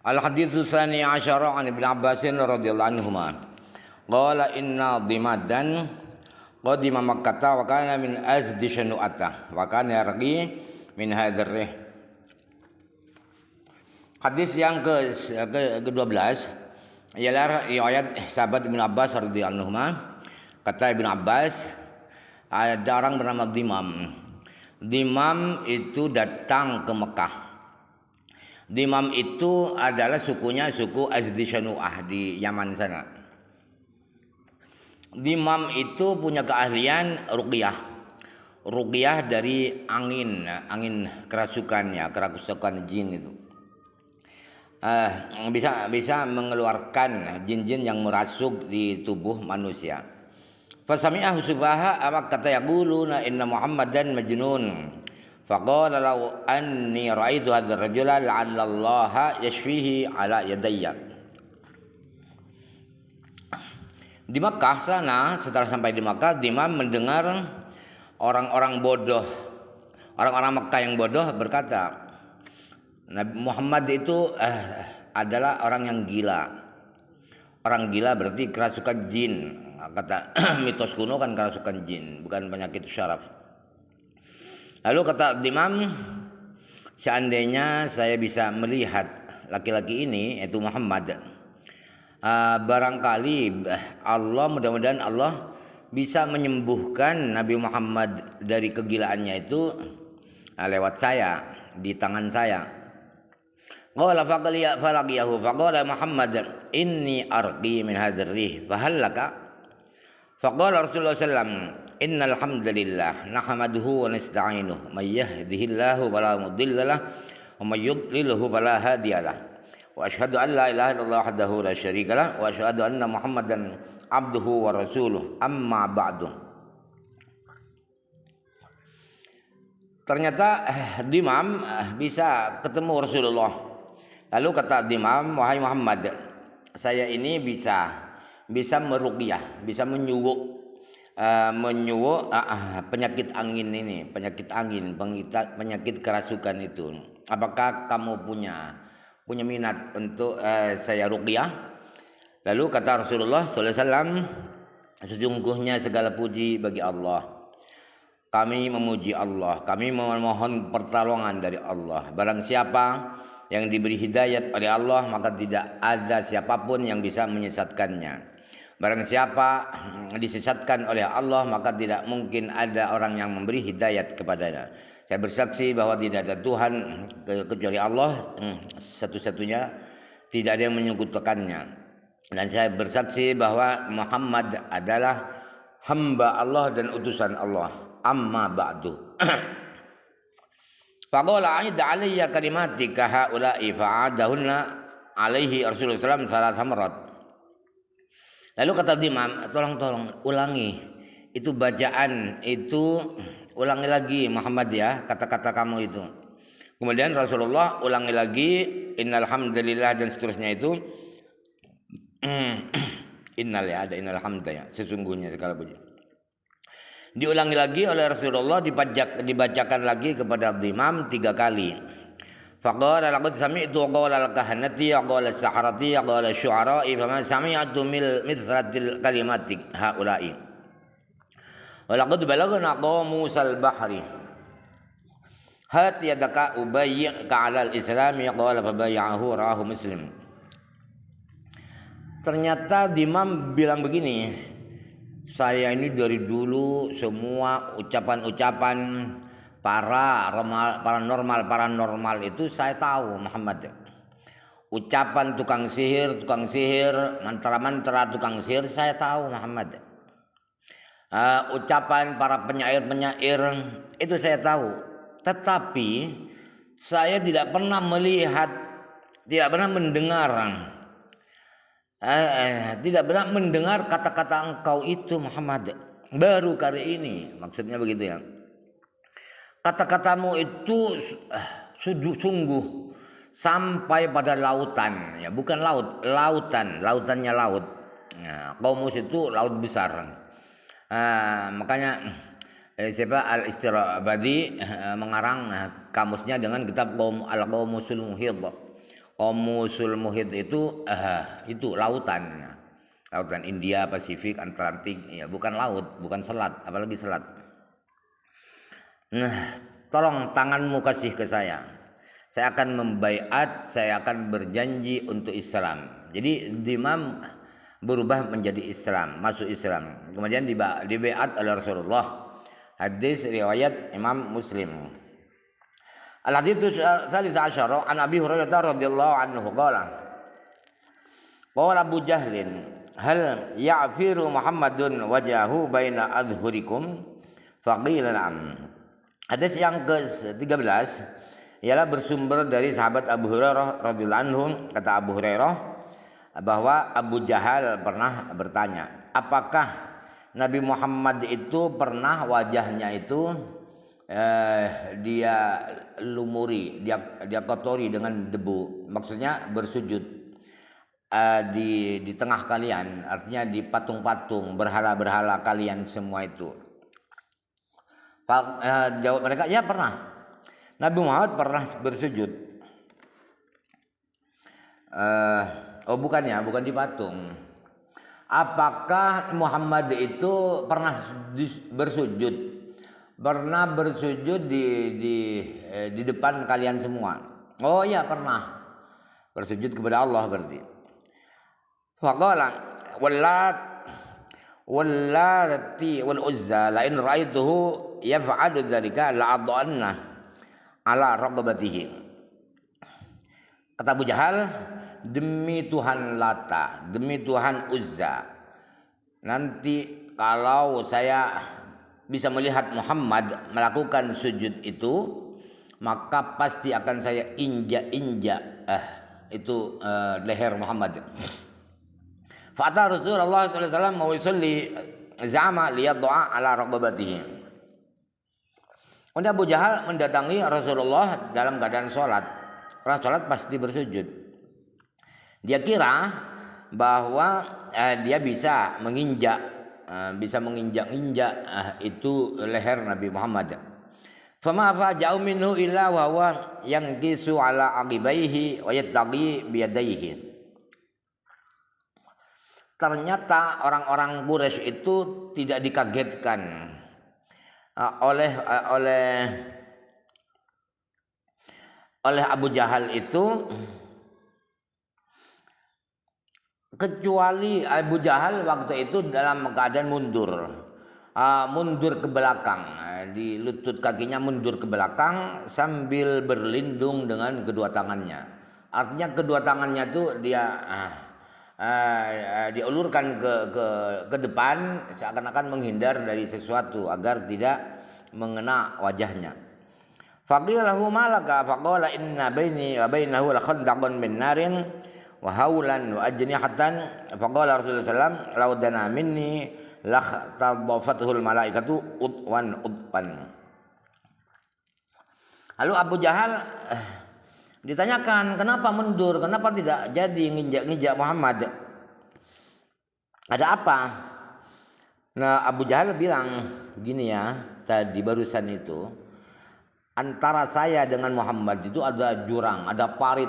Al-haditsu tsani asyara an Ibnu Abbas radhiyallahu anhuma. Qala inna dimadan qadima Makkah wa kana min azdi shanu'ata wa kana yarqi min hadarih. Hadis yang ke-12 ialah riwayat sahabat Ibnu Abbas radhiyallahu anhuma. Kata Ibnu Abbas, ada orang bernama Dimam. Dimam itu datang ke Mekah. Dimam itu adalah sukunya suku Azdi Shanu'ah di Yaman sana. Dimam itu punya keahlian ruqyah. Ruqyah dari angin kerasukan jin itu. Bisa mengeluarkan jin-jin yang merasuk di tubuh manusia. Fasami'ahu subaha awak kata yaquluna inna Muhammadan majnun. Faqala law anni ra'aitu hadzal rajula la'alla Allah yashfihi ala yadayya. Di Makkah sana, setelah sampai di Makkah, Dimam mendengar orang-orang bodoh, orang-orang Makkah yang bodoh berkata, Nabi Muhammad itu adalah orang yang gila. Orang gila berarti kerasukan jin. Kata mitos kuno kan kerasukan jin, bukan penyakit syaraf. Lalu kata Dimam, seandainya saya bisa melihat laki-laki ini, yaitu Muhammad, barangkali Allah, mudah-mudahan Allah bisa menyembuhkan Nabi Muhammad dari kegilaannya itu lewat saya, di tangan saya. Qala falaqiyahu faqala Muhammad inni arqi min hadzal rih fahallaka. Faqala Rasulullah sallam innal hamdalillah nahmaduhu wa nasta'inuhu may yahdihillahu fala mudilla lahu wa may yudlilhu fala hadiya lahu wa asyhadu an la ilaha illallah wahdahu la syarika lahu wa asyhadu anna Muhammadan abduhu wa rasuluh amma ba'du. Ternyata Dimam bisa ketemu Rasulullah. Lalu kata Dimam, wahai Muhammad, saya ini bisa meruqyah, bisa menyuwuk penyakit angin ini, penyakit kerasukan itu. Apakah kamu punya minat untuk saya ruqyah? Lalu kata Rasulullah sallallahu alaihi wasallam, sesungguhnya segala puji bagi Allah. Kami memuji Allah, kami memohon pertolongan dari Allah. Barang siapa yang diberi hidayat oleh Allah, maka tidak ada siapapun yang bisa menyesatkannya. Barang siapa disesatkan oleh Allah, maka tidak mungkin ada orang yang memberi hidayat kepadanya. Saya bersaksi bahwa tidak ada Tuhan kecuali Allah satu-satunya, tidak ada yang menyekutukannya. Dan saya bersaksi bahwa Muhammad adalah hamba Allah dan utusan Allah. Amma ba'du. Faqala a'id 'alayya kalimatika haula'i fa'adahunna 'alaihi Rasulullah sallallahu alaihi wasallam marat. Lalu kata Dimam, tolong ulangi itu bacaan itu, ulangi lagi Muhammad ya, kata-kata kamu itu. Kemudian Rasulullah ulangi lagi innal hamdalillah dan seterusnya itu. Innal ya, ada innal hamda ya, sesungguhnya segala puji. Diulangi lagi oleh Rasulullah, dibacakan lagi kepada Dimam 3 kali. Faqala laqad sami'tu qawla al-kahanati wa qawla as-saharati wa qawla asy-syu'ara'i fama sami'tu mithratil kalimatik haula'i. Wa laqad balagna qamusal bahri. Hat yadaka ubayyi'ka 'ala al-islam qala fabay'ahu rawahu Muslim. Ternyata Dimam bilang begini, saya ini dari dulu semua ucapan-ucapan paranormal itu saya tahu Muhammad. Ucapan tukang sihir, mantra-mantra tukang sihir saya tahu Muhammad. Ucapan para penyair-penyair itu saya tahu. Tetapi saya tidak pernah melihat, tidak pernah mendengar kata-kata engkau itu Muhammad. Baru kali ini, maksudnya begitu ya. Kata-katamu itu sungguh sampai pada lautan, ya bukan lautannya laut. Nah, Qaumus itu laut besar. Makanya siapa Al-Istirabadi mengarang kamusnya dengan kitab Al-Qaumusul Muhit. Qomusul Muhit itu lautan. Lautan India, Pasifik, Atlantik, ya bukan laut, bukan selat, apalagi selat. Nah, tolong tanganmu kasih ke saya. Saya akan membaiat, saya akan berjanji untuk Islam. Jadi Dimam berubah menjadi Islam, masuk Islam. Kemudian dibaiat oleh Rasulullah. Hadis riwayat Imam Muslim. Al-hadits salis asyara an Abi Hurairah radhiyallahu anhu qala Abu Jahlin hal ya'firu Muhammadun wajahu baina adhurikum faqila na'am. Hadis yang ke-13 ialah bersumber dari sahabat Abu Hurairah radhiyallahu anhu. Kata Abu Hurairah bahwa Abu Jahal pernah bertanya, apakah Nabi Muhammad itu pernah wajahnya itu dia lumuri, dia kotori dengan debu, maksudnya bersujud di tengah kalian, artinya di patung-patung berhala-berhala kalian semua itu. Jawab mereka, ya pernah. Nabi Muhammad pernah bersujud. Bukan di patung. Apakah Muhammad itu pernah bersujud? Pernah bersujud di depan kalian semua? Oh ya pernah. Bersujud kepada Allah berarti. Faqala wallati wal uzza la in ra'aituhu yaf'alu dzalika la'adhanna ala raqabatihi. Kata Abu Jahal, demi Tuhan Lata, demi Tuhan Uzza, nanti kalau saya bisa melihat Muhammad melakukan sujud itu, maka pasti akan saya injak-injak leher Muhammad. Fa'ata Rasulullah sallallahu alaihi wasallam wa yusalli za'ama liyad'a ala raqabatihi. Kemudian Abu Jahal mendatangi Rasulullah dalam keadaan sholat. Orang sholat pasti bersujud. Dia kira bahwa dia bisa menginjak-injak itu leher Nabi Muhammad. Fama fa'ja'u minhu illa wa huwa yankisu ala aqibaihi wa yattaqi biyadaihi. Ternyata orang-orang Quraisy itu tidak dikagetkan oleh Abu Jahal itu, kecuali Abu Jahal waktu itu dalam keadaan mundur ke belakang, di lutut kakinya mundur ke belakang sambil berlindung dengan kedua tangannya. Artinya kedua tangannya itu dia diulurkan ke depan seakan-akan menghindar dari sesuatu agar tidak mengena wajahnya. Faqila lahu malaka faqala inna baini wa bainahu la khandaqun min narin wa haulan wa ajnihatan. Faqala Rasulullah sallallahu alaihi wasallam law dana minni la tadafatul malaikatu utwan. Lalu Abu Jahal ditanyakan, kenapa mundur? Kenapa tidak jadi nginjak-nginjak Muhammad? Ada apa? Nah, Abu Jahal bilang, gini ya, tadi barusan itu antara saya dengan Muhammad itu ada jurang, ada parit.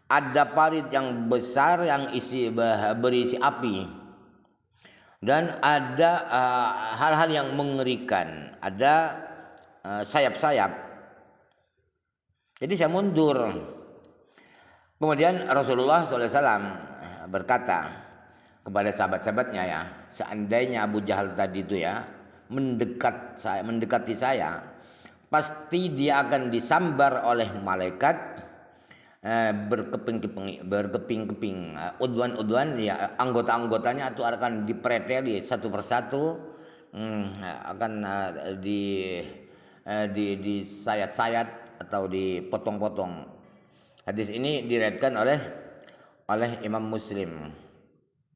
Ada parit yang besar yang berisi api. Dan ada hal-hal yang mengerikan, ada sayap-sayap. Jadi saya mundur. Kemudian Rasulullah SAW berkata kepada sahabat-sahabatnya, ya, seandainya Abu Jahal tadi itu ya mendekati saya, pasti dia akan disambar oleh malaikat berkeping-keping, udwan, ya, anggota-anggotanya itu akan dipreteli satu persatu, akan disayat-sayat atau dipotong-potong. Hadis ini diriwayatkan oleh Imam Muslim.